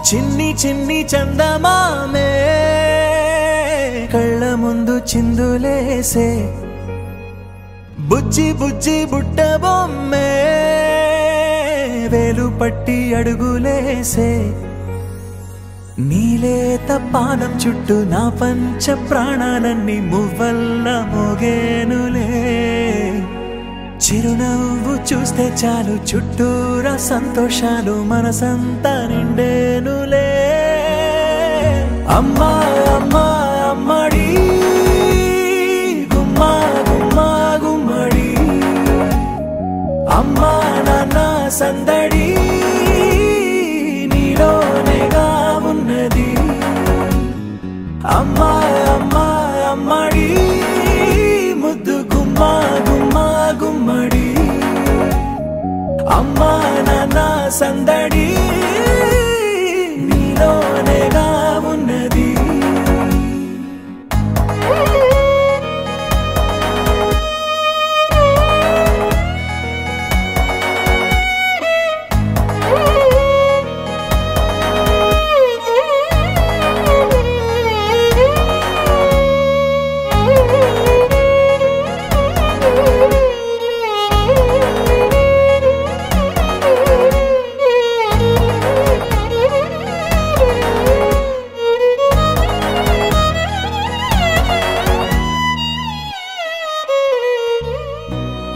చిన్ని చిన్ని చందమామే కళ్ళ ముందు చిందులేసే బుజ్జి బుజ్జి బుట్ట బొమ్మే వేలు పట్టి అడుగులేసే నీలేత పానం చుట్టూ నా పంచ ప్రాణాలన్నీ మువ్వల్ల మోగేనులే చిరునవ్వు చూస్తే చాలు చుట్టూరా సంతోషాలు మనసంతా నిండేనులే అమ్మా అమ్మా అమ్మడి గుమ్మా గుమ్మా గుమ్మడి అమ్మా నాన్న సందడి నీలోనేగా ఉన్నది అమ్మా అమ్మా అమ్మడి ముద్దు గుమ్మా గుమ్మా గుమ్మడి అమ్మా నాన్న సందడి నీలోనేగా ఉన్నది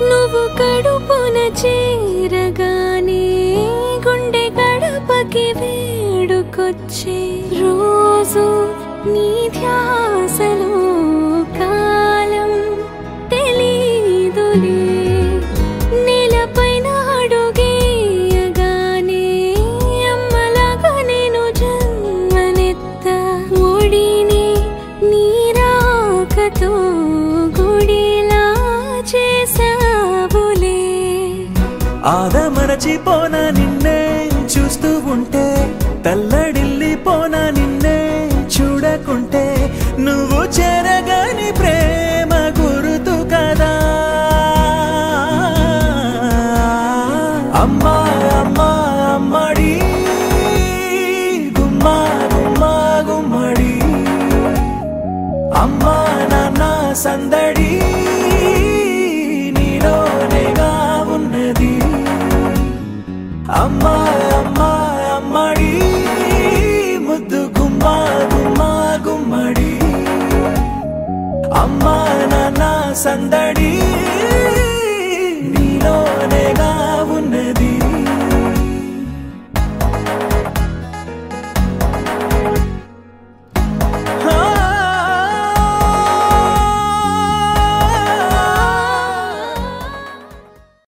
నువ్వు కడుపున చేరగానే గుండె గడపకి వేడుకొచ్చే రోజు నీ ధ్యాసలో కాలం తెలీదులే నేలపైన అడుగేయగానే అమ్మలాగా నేను జన్మనెత్త ఒడిని నీ రాకతో గుడిలా చేసావులే ఆదమరచిపోనా నిన్నే చూస్తూ ఉంటే తల్లడిల్లిపోనా నిన్నే చూడకుంటే నువ్వు చెరగని ప్రేమ గురుతు కదా అమ్మా అమ్మా అమ్మడి గుమ్మా గుమ్మా గుమ్మడి అమ్మా నాన్న సందడి నీలోనేగా ఉన్నది అమ్మా అమ్మా అమ్మడి ముద్దు గుమ్మా గుమ్మా గుమ్మడి అమ్మా నాన్న సందడి